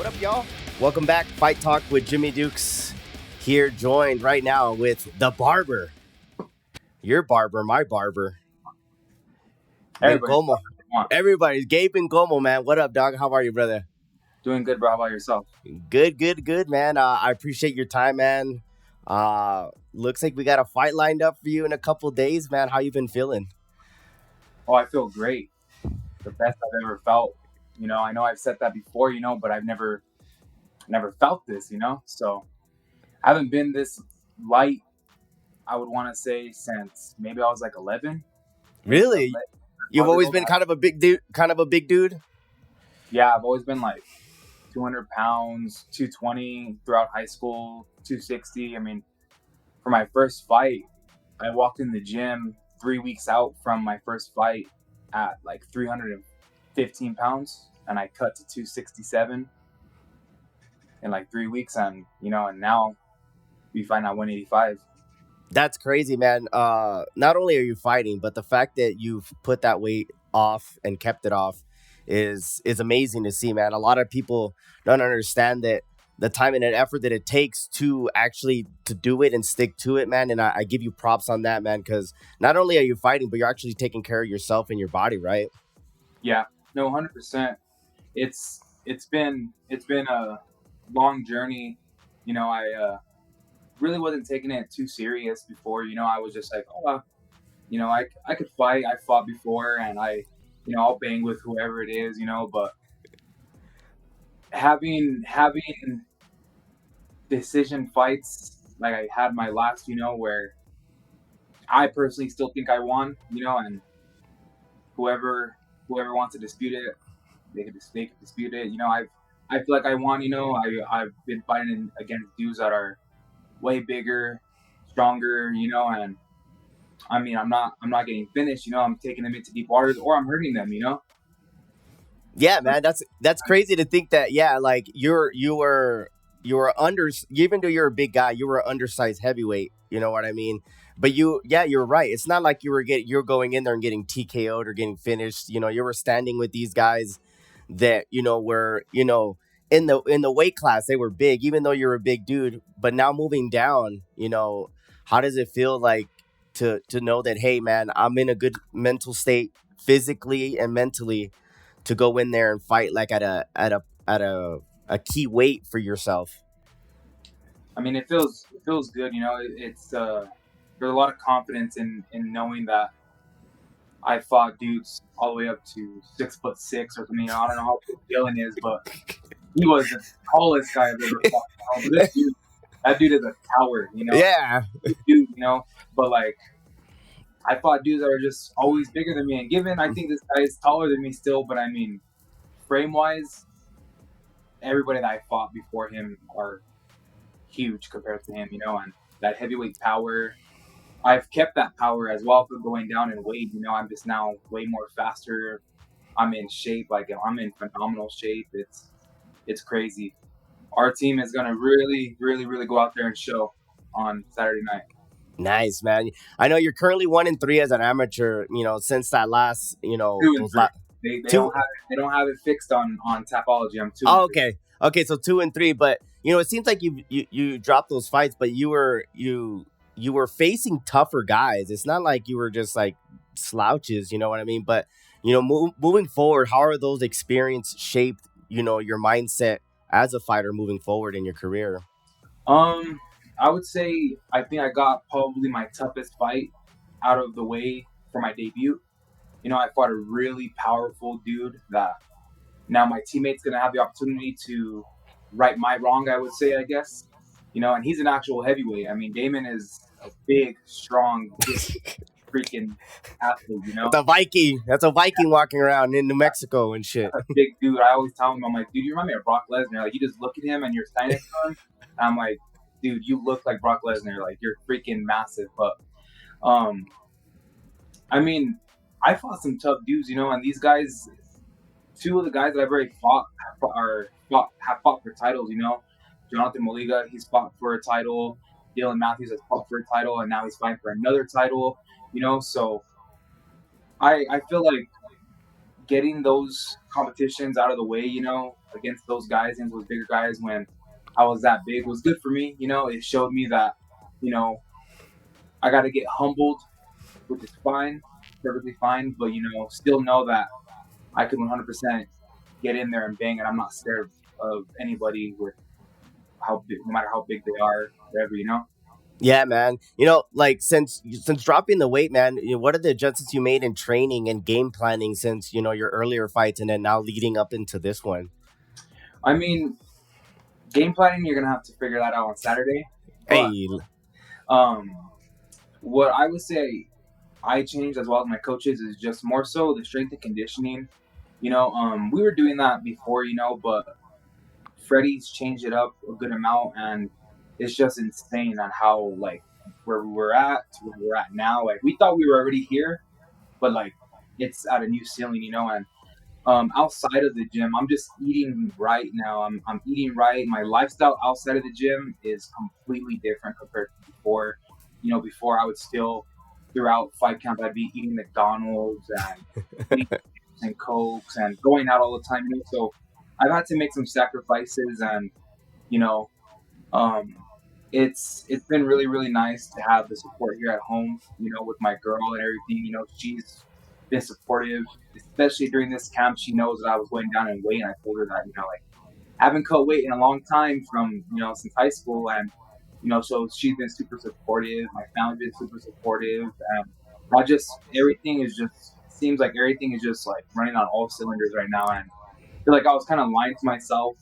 What up, y'all? Welcome back. Fight Talk with Jimmy Dukes. Here, joined right now with the Barber. Your barber, my barber. Everybody's Bencomo. Everybody's Gabe Bencomo, man. What up, dog? How are you, brother? doing good, bro. How about yourself? Good, man. I appreciate your time, man. Looks like we got a fight lined up for you in a couple days, man. How you been feeling? Oh, I feel great. The best I've ever felt. I know I've said that before, but I've never felt this, So I haven't been this light, I would want to say, since maybe I was like 11. Really? You've always been kind of a big dude? Yeah, I've always been like 200 pounds, 220 throughout high school, 260. I mean, for my first fight, I walked in the gym 3 weeks out from my first fight at like 315 pounds, and I cut to 267 in like 3 weeks, and now we fight at 185. That's crazy, man. Not only are you fighting, but the fact that you've put that weight off and kept it off is amazing to see, man. A lot of people don't understand that the time and effort that it takes to actually to do it and stick to it, man. And I give you props on that, man, because not only are you fighting, but you're actually taking care of yourself and your body, right? Yeah, no, 100%. It's been a long journey. I really wasn't taking it too serious before. I was just like, oh, I could fight. I fought before, and I'll bang with whoever it is. But having decision fights like I had my last, where I personally still think I won, and whoever wants to dispute it, they can dispute it. I feel like I won. I've been fighting against dudes that are way bigger, stronger. And I mean, I'm not getting finished. I'm taking them into deep waters, or I'm hurting them. Yeah, man, that's crazy to think that. Yeah, like you were under, even though you're a big guy, you were an undersized heavyweight. You know what I mean? But you're right. It's not like you're going in there and getting TKO'd or getting finished. You were standing with these guys that were in the weight class. They were big, even though you're a big dude. But now moving down, how does it feel like to know that, hey, man, I'm in a good mental state, physically and mentally, to go in there and fight like at a key weight for yourself? I mean, it feels good. It's there's a lot of confidence in knowing that I fought dudes all the way up to 6'6" or something. I don't know how big Dylan is, but he was the tallest guy I've ever fought. That dude is a coward. Yeah. Dude, but like, I fought dudes that are just always bigger than me. And given, I think this guy is taller than me still, but I mean, frame-wise, everybody that I fought before him are huge compared to him, and that heavyweight power. I've kept that power as well, but going down in weight, I'm just now way more faster. I'm in shape, like I'm in phenomenal shape. It's crazy. Our team is gonna really, really, really go out there and show on Saturday night. Nice, man. I know you're currently 1-3 as an amateur. Since that last, 2-3. They two. don't have it fixed on Tapology. I'm 2. Oh, okay. So 2-3, but it seems like you dropped those fights, but you were facing tougher guys. It's not like you were just like slouches. You know what I mean? But moving forward, how are those experiences shaped your mindset as a fighter moving forward in your career? I would say I think I got probably my toughest fight out of the way for my debut. I fought a really powerful dude that now my teammate's going to have the opportunity to right my wrong, I would say, I guess. And he's an actual heavyweight. I mean, Damon is a big, strong, freaking athlete, The Viking. That's a Viking walking around in New Mexico and shit. A big dude. I always tell him, I'm like, dude, you remind me of Brock Lesnar. Like, you just look at him and you're standing next to him. And I'm like, dude, you look like Brock Lesnar. Like, you're freaking massive. But, I mean, I fought some tough dudes, and these guys, two of the guys that I've already fought have fought for titles, Jonathan Maliga, he's fought for a title. Dylan Matthews has fought for a title, and now he's fighting for another title, So I feel like getting those competitions out of the way, against those guys and those bigger guys when I was that big was good for me. It showed me that you know I got to get humbled, which is fine, perfectly fine. But still know that I can 100% get in there and bang, and I'm not scared of anybody with how big, no matter how big they are, whatever. Yeah, man. Like since dropping the weight, man, what are the adjustments you made in training and game planning since your earlier fights and then now leading up into this one? I mean, game planning, you're gonna have to figure that out on Saturday. But Hey, um, what I would say I changed as well as my coaches is just more so the strength and conditioning. We were doing that before, but Freddie's changed it up a good amount, and it's just insane on how like where we were at to where we're at now. Like we thought we were already here, but like it's at a new ceiling, and outside of the gym, I'm just eating right now. I'm eating right. My lifestyle outside of the gym is completely different compared to before. Before I would still throughout fight camp I'd be eating McDonald's and eating chips and cokes and going out all the time. So I've had to make some sacrifices, and you know um, it's been really really nice to have the support here at home. With my girl and everything. She's been supportive, especially during this camp. She knows that I was going down in weight, and I told her that like I haven't cut weight in a long time from since high school, and so she's been super supportive. My family's been super supportive, and I just everything is just seems like everything is just like running on all cylinders right now, and I feel like I was kind of lying to myself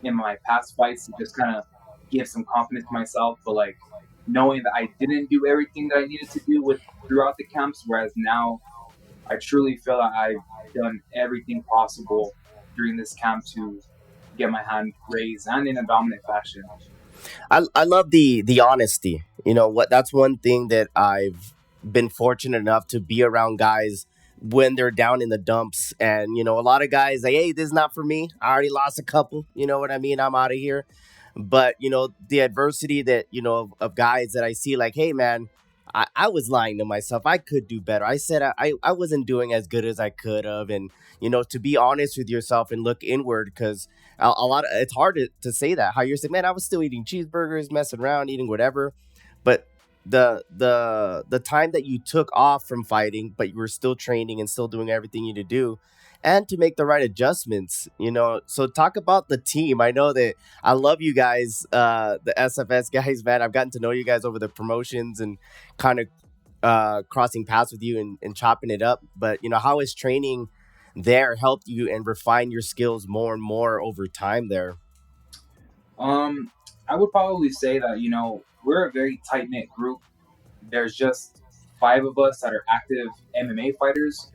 in my past fights to just kind of give some confidence to myself, but like knowing that I didn't do everything that I needed to do with throughout the camps, whereas now I truly feel that I've done everything possible during this camp to get my hand raised and in a dominant fashion. I love the honesty. What that's one thing that I've been fortunate enough to be around guys when they're down in the dumps, and a lot of guys like, hey, this is not for me. I already lost a couple. You know what I mean? I'm out of here. But the adversity that of guys that I see, like, hey, man, I was lying to myself. I could do better. I said I wasn't doing as good as I could have, and to be honest with yourself and look inward, because a lot of it's hard to say that how you're saying, man, I was still eating cheeseburgers, messing around, eating whatever, but the time that you took off from fighting, but you were still training and still doing everything you need to do, and to make the right adjustments. So talk about the team. I know that I love you guys, the SFS guys, man. I've gotten to know you guys over the promotions and kind of crossing paths with you and chopping it up. But how has training there helped you and refine your skills more and more over time there? Um, I would probably say that we're a very tight knit group. There's just five of us that are active MMA fighters.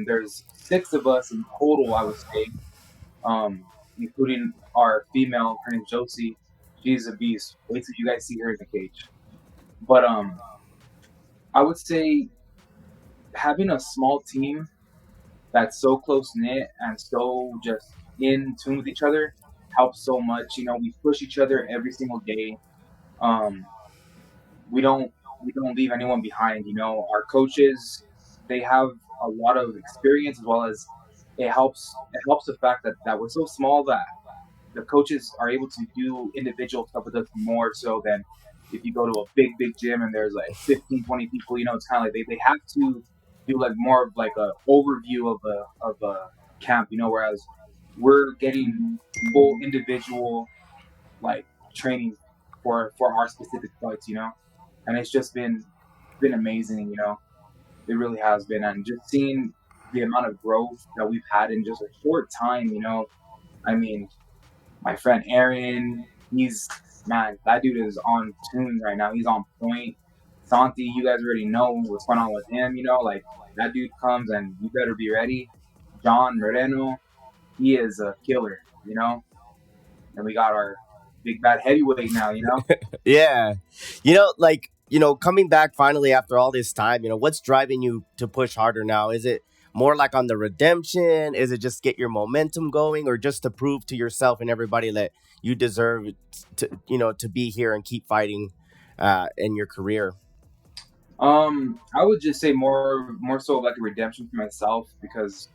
There's six of us in total, I would say, including our female. Her name's Josie. She's a beast. Wait till you guys see her in the cage. But I would say having a small team that's so close knit and so just in tune with each other helps so much. We push each other every single day. Um, we don't leave anyone behind. Our coaches, they have a lot of experience, as well as it helps the fact that we're so small that the coaches are able to do individual stuff with us more so than if you go to a big gym and there's like 15, 20 people. It's kind of like they have to do like more of like a overview of a camp. Whereas we're getting full individual like training for our specific fights. And it's just been amazing. It really has been, and just seeing the amount of growth that we've had in just a short time. I mean, my friend Aaron, he's man, that dude is on tune right now. He's on point. Santi, you guys already know what's going on with him. Like that dude comes and you better be ready. John Moreno, he is a killer. And we got our big bad heavyweight now. Yeah. Like, coming back finally after all this time, what's driving you to push harder now? Is it more like on the redemption? Is it just get your momentum going, or just to prove to yourself and everybody that you deserve to be here and keep fighting in your career? I would just say more so like a redemption for myself because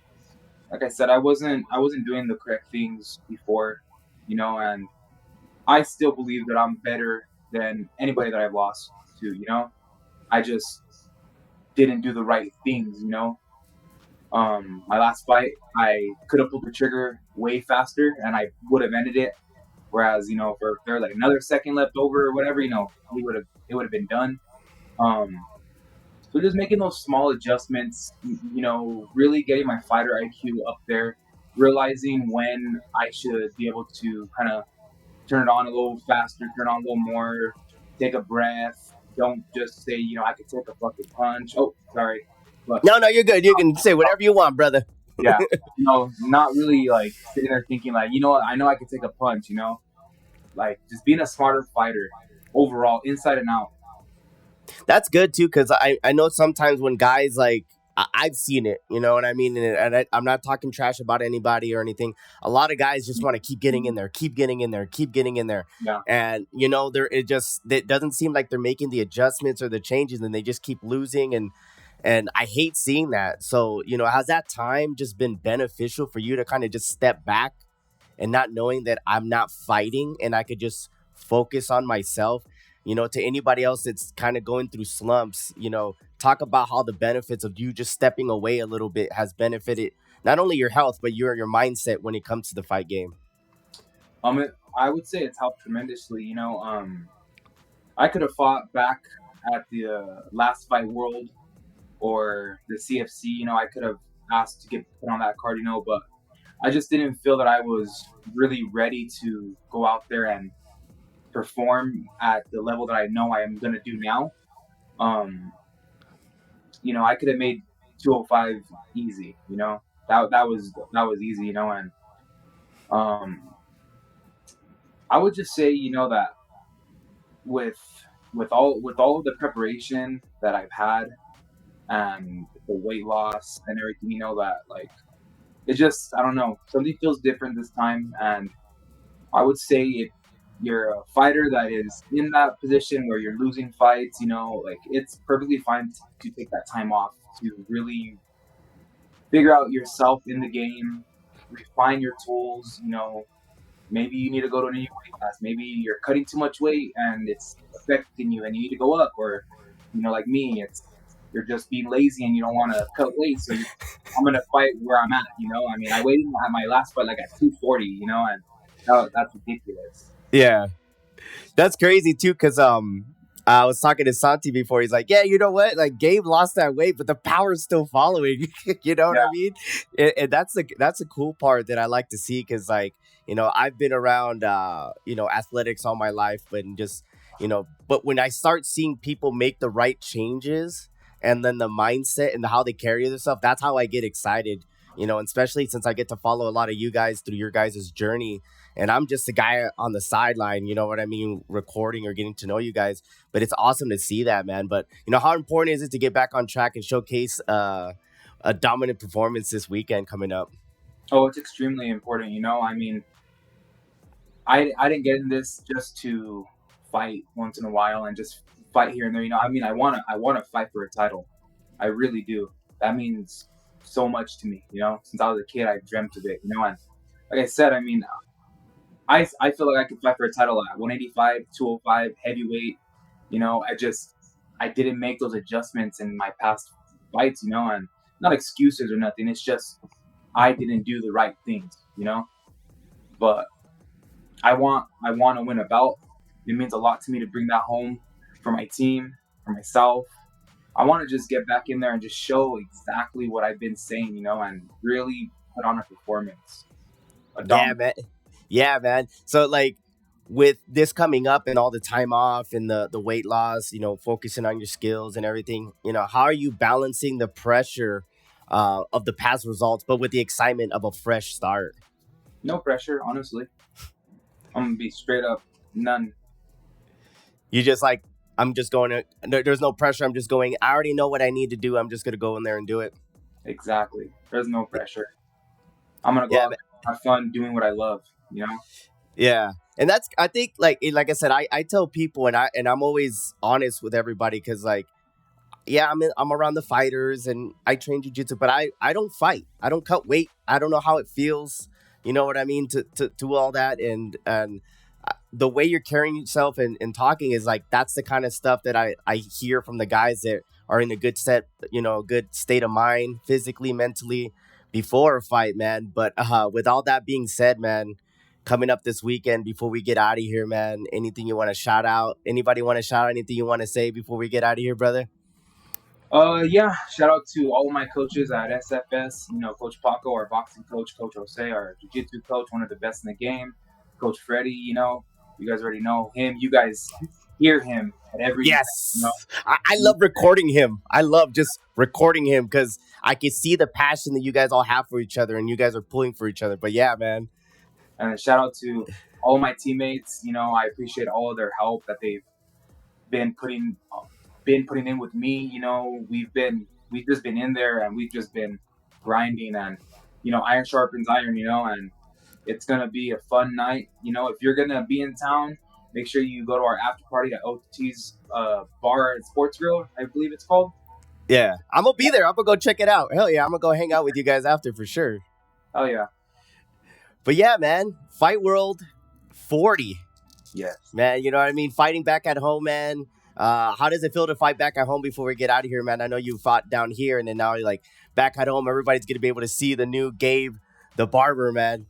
like I said, I wasn't doing the correct things before, and I still believe that I'm better than anybody that I've lost to. I just didn't do the right things. My last fight, I could have pulled the trigger way faster and I would have ended it. Whereas, if there was like another second left over or whatever, it would have been done. So just making those small adjustments, really getting my fighter IQ up there, realizing when I should be able to kind of turn it on a little faster, turn on a little more, take a breath. Don't just say, I could take a fucking punch. Oh, sorry. But No, no, you're good. You can say whatever you want, brother. yeah, not really like sitting there thinking like, what, I know I could take a punch. Like just being a smarter fighter overall, inside and out. That's good too, because I know sometimes when guys like I've seen it, you know what I mean, I'm not talking trash about anybody or anything. A lot of guys just want to keep getting in there, keep getting in there, keep getting in there, Yeah. and there it doesn't seem like they're making the adjustments or the changes, and they just keep losing, and I hate seeing that. So has that time just been beneficial for you to kind of just step back and not knowing that I'm not fighting and I could just focus on myself. To anybody else that's kind of going through slumps, talk about how the benefits of you just stepping away a little bit has benefited not only your health, but your mindset when it comes to the fight game. I would say it's helped tremendously. I could have fought back at the last fight world or the CFC. I could have asked to get put on that card, but I just didn't feel that I was really ready to go out there and perform at the level that I know I am going to do now. Um, I could have made 205 easy. That was easy. And um, I would just say, that with with all of the preparation that I've had and the weight loss and everything, that like it's just I don't know, something feels different this time. And I would say if you're a fighter that is in that position where you're losing fights, like it's perfectly fine to take that time off to really figure out yourself in the game, refine your tools. Maybe you need to go to a new weight class. Maybe you're cutting too much weight and it's affecting you, and you need to go up. Or, like me, it's you're just being lazy and you don't want to cut weight, so I'm gonna fight where I'm at. I mean, I weighed in at my last fight like at 240. And that's ridiculous. Yeah, that's crazy too, because I was talking to Santi before. He's like, "Yeah, you know what? Like, Gabe lost that weight, but the power's still following." You know what Yeah, I mean? And that's the cool part that I like to see, because like I've been around athletics all my life, but just but when I start seeing people make the right changes, and then the mindset and how they carry themselves, that's how I get excited. And especially since I get to follow a lot of you guys through your guys' journey, and I'm just a guy on the sideline, you know what I mean, recording or getting to know you guys. But it's awesome to see that, man. But how important is it to get back on track and showcase a dominant performance this weekend coming up? oh, it's extremely important. I mean, I didn't get in this just to fight once in a while and just fight here and there. I mean, I wanna fight for a title. I really do. That means so much to me. Since I was a kid, I dreamt of it. And like I said, I mean, I feel like I could fight for a title at 185, 205, heavyweight. I didn't make those adjustments in my past fights. And not excuses or nothing. It's just I didn't do the right things. But I want to win a belt. It means a lot to me to bring that home for my team, for myself. I want to just get back in there and just show exactly what I've been saying, and really put on a performance, a Yeah, dominant. man. Yeah, man. So like with this coming up and all the time off and the weight loss, focusing on your skills and everything, how are you balancing the pressure of the past results, but with the excitement of a fresh start? No pressure, honestly. I'm gonna be straight up, none. You just like, I'm just going to, there's no pressure. I'm just going, I already know what I need to do. I'm just going to go in there and do it. Exactly. There's no pressure. I'm gonna go Yeah, out there and have fun doing what I love. yeah. And that's, I think, like I said, I tell people, and I'm always honest with everybody, because like yeah, I'm around the fighters and I train jujitsu, but I don't fight. I don't cut weight. I don't know how it feels. You know what I mean to do all that and the way you're carrying yourself and talking is like that's the kind of stuff that I hear from the guys that are in a good set, good state of mind, physically, mentally, before a fight, man. But with all that being said, man, coming up this weekend before we get out of here, man, anything you want to shout out? Anybody want to shout out anything you want to say before we get out of here, brother? Yeah, shout out to all of my coaches at SFS. You know, Coach Paco, our boxing coach, Coach Jose, our jiu-jitsu coach, one of the best in the game. Coach Freddie, you guys already know him. You guys hear him at every event, Yes. I love recording him. I love just recording him because I can see the passion that you guys all have for each other and you guys are pulling for each other. But yeah, man. And shout out to all of my teammates. You know, I appreciate all of their help that they've been putting in with me. You know, we've just been in there and we've just been grinding, and iron sharpens iron. And it's gonna be a fun night. You know, if you're gonna be in town, make sure you go to our after party at OT's Bar and Sports Grill, I believe it's called. Yeah. I'm going to be there. I'm going to go check it out. Hell yeah. I'm going to go hang out with you guys after for sure. Oh yeah, But yeah, man. Fight World 40. yes. Man, you know what I mean? Fighting back at home, man. How does it feel to fight back at home before we get out of here, man? I know you fought down here and then now you're like back at home. Everybody's going to be able to see the new Gabe, the Barber, man.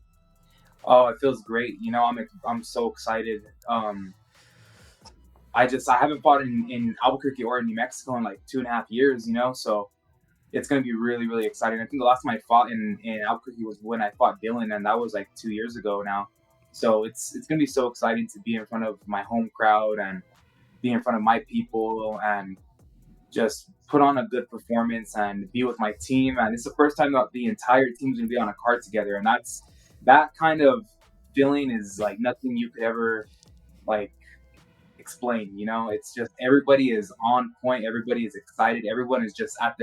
Oh, it feels great. I'm so excited. I haven't fought in Albuquerque or in New Mexico in like 2.5 years. So it's gonna be really, really exciting. I think the last time I fought in Albuquerque was when I fought Dylan, and that was like 2 years ago now. So it's gonna be so exciting to be in front of my home crowd and be in front of my people and just put on a good performance and be with my team. And it's the first time that the entire team's gonna be on a card together, and that kind of feeling is like nothing you could ever like explain. It's just everybody is on point, everybody is excited, everyone is just at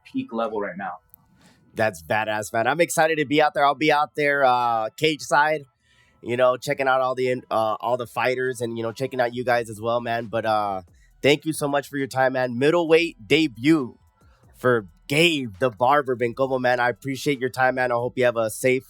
peak level right now. That's badass, man. I'm excited to be out there. I'll be out there cage side, checking out all the fighters and checking out you guys as well, man. But thank you so much for your time, man. Middleweight debut for Gabe the Barber Bencomo, man. I appreciate your time, man. I hope you have a safe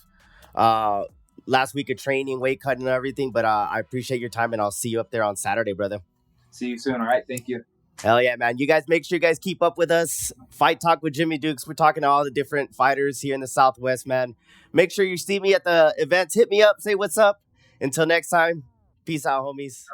uh last week of training, weight cutting and everything. But I appreciate your time and I'll see you up there on Saturday, brother. See you soon. All right, thank you. Hell yeah, man. You guys make sure you guys keep up with us. Fight Talk with Jimmy Dukes. We're talking to all the different fighters here in the Southwest, man. Make sure you see me at the events. Hit me up. Say what's up. Until next time. Peace out, homies.